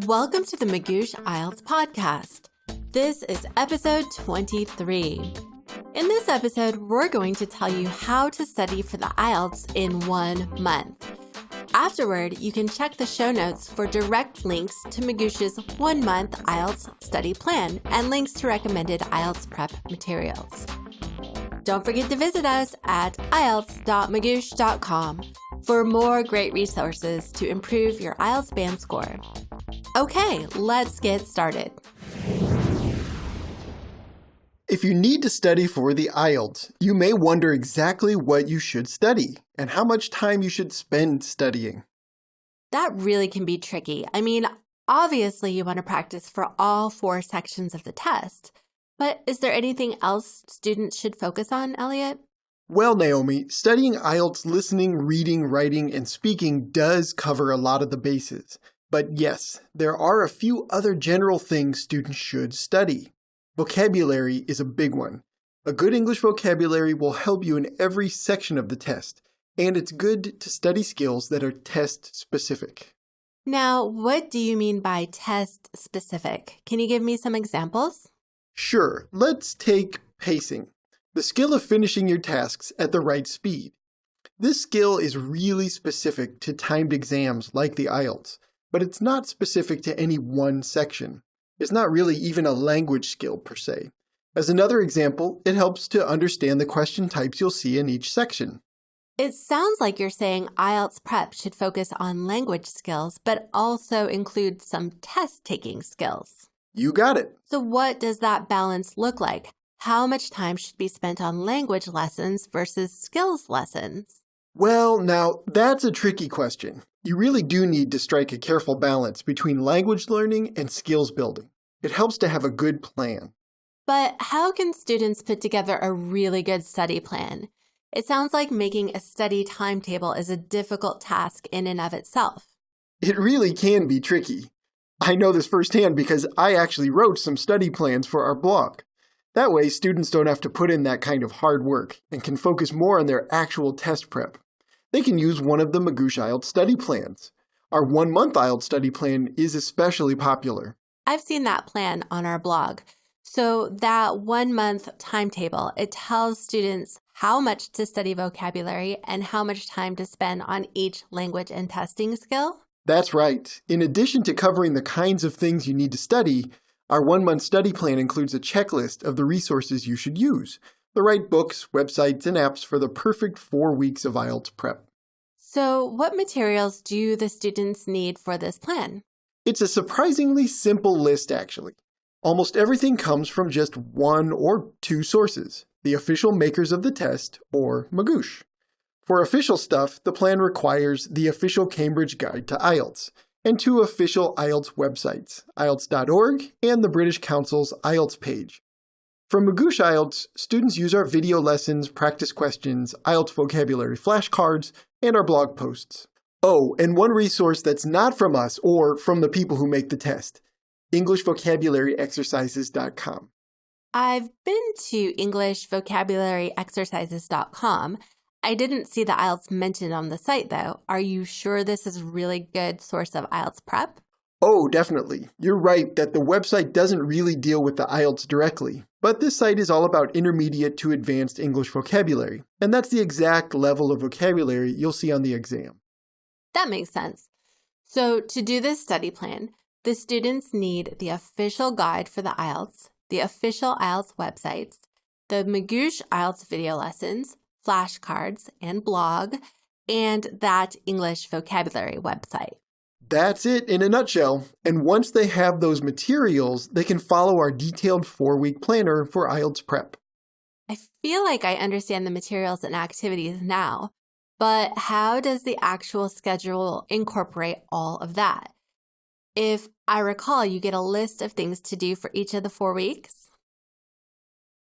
Welcome to the Magoosh IELTS podcast. This is episode 23. In this episode, we're going to tell you how to study for the IELTS in 1 month. Afterward, you can check the show notes for direct links to Magoosh's 1-month IELTS study plan and links to recommended IELTS prep materials. Don't forget to visit us at ielts.magoosh.com for more great resources to improve your IELTS band score. Okay, let's get started. If you need to study for the IELTS, you may wonder exactly what you should study and how much time you should spend studying. That really can be tricky. Obviously you want to practice for all 4 sections of the test, but is there anything else students should focus on, Eliot? Well, Naomi, studying IELTS listening, reading, writing, and speaking does cover a lot of the bases. But yes, there are a few other general things students should study. Vocabulary is a big one. A good English vocabulary will help you in every section of the test, and it's good to study skills that are test-specific. Now, what do you mean by test-specific? Can you give me some examples? Sure, let's take pacing, the skill of finishing your tasks at the right speed. This skill is really specific to timed exams like the IELTS, but it's not specific to any one section. It's not really even a language skill per se. As another example, it helps to understand the question types you'll see in each section. It sounds like you're saying IELTS prep should focus on language skills, but also include some test-taking skills. You got it. So what does that balance look like? How much time should be spent on language lessons versus skills lessons? Well, now, that's a tricky question. You really do need to strike a careful balance between language learning and skills building. It helps to have a good plan. But how can students put together a really good study plan? It sounds like making a study timetable is a difficult task in and of itself. It really can be tricky. I know this firsthand because I actually wrote some study plans for our blog. That way, students don't have to put in that kind of hard work and can focus more on their actual test prep. They can use one of the Magoosh IELTS study plans. Our 1-month IELTS study plan is especially popular. I've seen that plan on our blog. So that 1-month timetable, it tells students how much to study vocabulary and how much time to spend on each language and testing skill. That's right. In addition to covering the kinds of things you need to study, our 1-month study plan includes a checklist of the resources you should use, the right books, websites, and apps for the perfect 4 weeks of IELTS prep. So what materials do the students need for this plan? It's a surprisingly simple list, actually. Almost everything comes from just 1 or 2 sources, the official makers of the test, or Magoosh. For official stuff, the plan requires the official Cambridge Guide to IELTS and 2 official IELTS websites, IELTS.org and the British Council's IELTS page. For Magoosh IELTS, students use our video lessons, practice questions, IELTS vocabulary flashcards, and our blog posts. Oh, and one resource that's not from us or from the people who make the test, EnglishVocabularyExercises.com. I've been to EnglishVocabularyExercises.com. I didn't see the IELTS mentioned on the site, though. Are you sure this is a really good source of IELTS prep? Oh, definitely. You're right that the website doesn't really deal with the IELTS directly, but this site is all about intermediate to advanced English vocabulary, and that's the exact level of vocabulary you'll see on the exam. That makes sense. So to do this study plan, the students need the official guide for the IELTS, the official IELTS websites, the Magoosh IELTS video lessons, flashcards, and blog, and that English vocabulary website. That's it in a nutshell, and once they have those materials, they can follow our detailed 4-week planner for IELTS prep. I feel like I understand the materials and activities now, but how does the actual schedule incorporate all of that? If I recall, you get a list of things to do for each of the 4 weeks.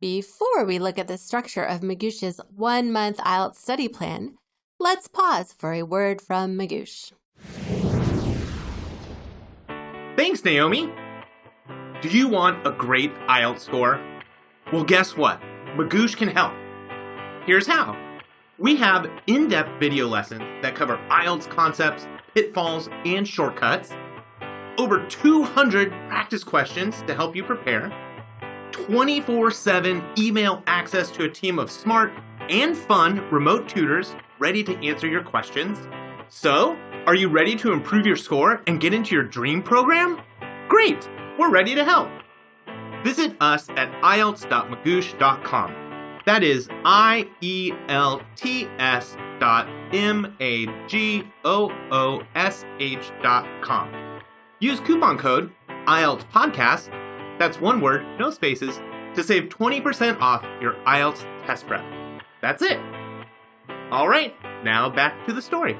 Before we look at the structure of Magoosh's 1-month IELTS study plan, let's pause for a word from Magoosh. Thanks, Naomi. Do you want a great IELTS score? Well, guess what? Magoosh can help. Here's how. We have in-depth video lessons that cover IELTS concepts, pitfalls, and shortcuts, over 200 practice questions to help you prepare, 24/7 email access to a team of smart and fun remote tutors ready to answer your questions. So, are you ready to improve your score and get into your dream program? Great! We're ready to help. Visit us at IELTS.magoosh.com. That is IELTS.magoosh.com. Use coupon code IELTS Podcast, that's one word, no spaces, to save 20% off your IELTS test prep. That's it. All right, now back to the story.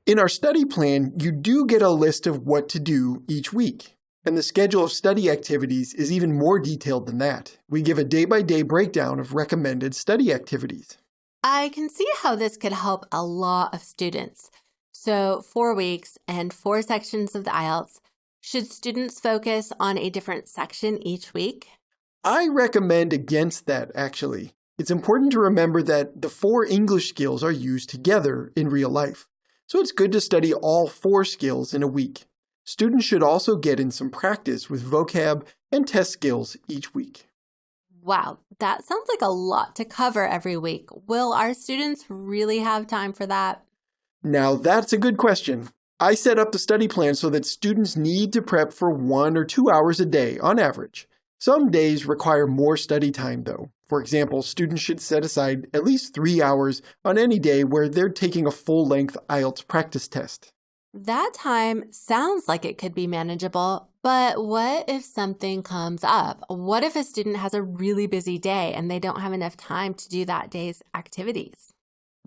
In our study plan, you do get a list of what to do each week. And the schedule of study activities is even more detailed than that. We give a day-by-day breakdown of recommended study activities. I can see how this could help a lot of students. So 4 weeks and 4 sections of the IELTS. Should students focus on a different section each week? I recommend against that, actually. It's important to remember that the 4 English skills are used together in real life. So it's good to study all 4 skills in a week. Students should also get in some practice with vocab and test skills each week. Wow, that sounds like a lot to cover every week. Will our students really have time for that? Now that's a good question. I set up the study plan so that students need to prep for 1 or 2 hours a day on average. Some days require more study time though. For example, students should set aside at least 3 hours on any day where they're taking a full-length IELTS practice test. That time sounds like it could be manageable, but what if something comes up? What if a student has a really busy day and they don't have enough time to do that day's activities?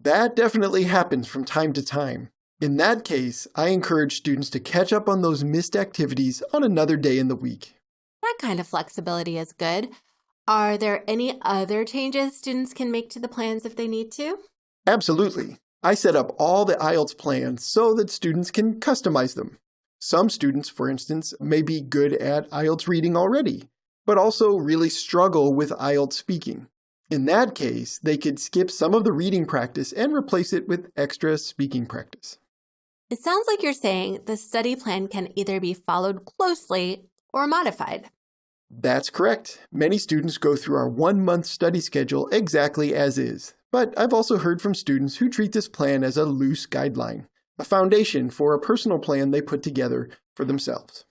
That definitely happens from time to time. In that case, I encourage students to catch up on those missed activities on another day in the week. That kind of flexibility is good. Are there any other changes students can make to the plans if they need to? Absolutely. I set up all the IELTS plans so that students can customize them. Some students, for instance, may be good at IELTS reading already, but also really struggle with IELTS speaking. In that case, they could skip some of the reading practice and replace it with extra speaking practice. It sounds like you're saying the study plan can either be followed closely or modified. That's correct. Many students go through our 1-month study schedule exactly as is. But I've also heard from students who treat this plan as a loose guideline, a foundation for a personal plan they put together for themselves.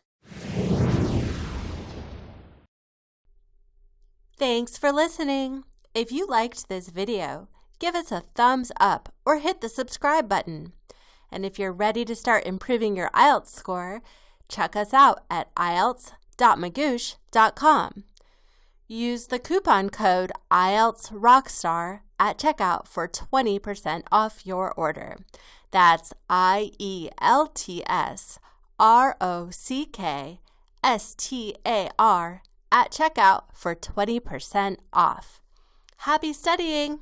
Thanks for listening. If you liked this video, give us a thumbs up or hit the subscribe button. And if you're ready to start improving your IELTS score, check us out at IELTS.magoosh.com. Use the coupon code IELTS Rockstar at checkout for 20% off your order. That's IELTS ROCKSTAR at checkout for 20% off. Happy studying!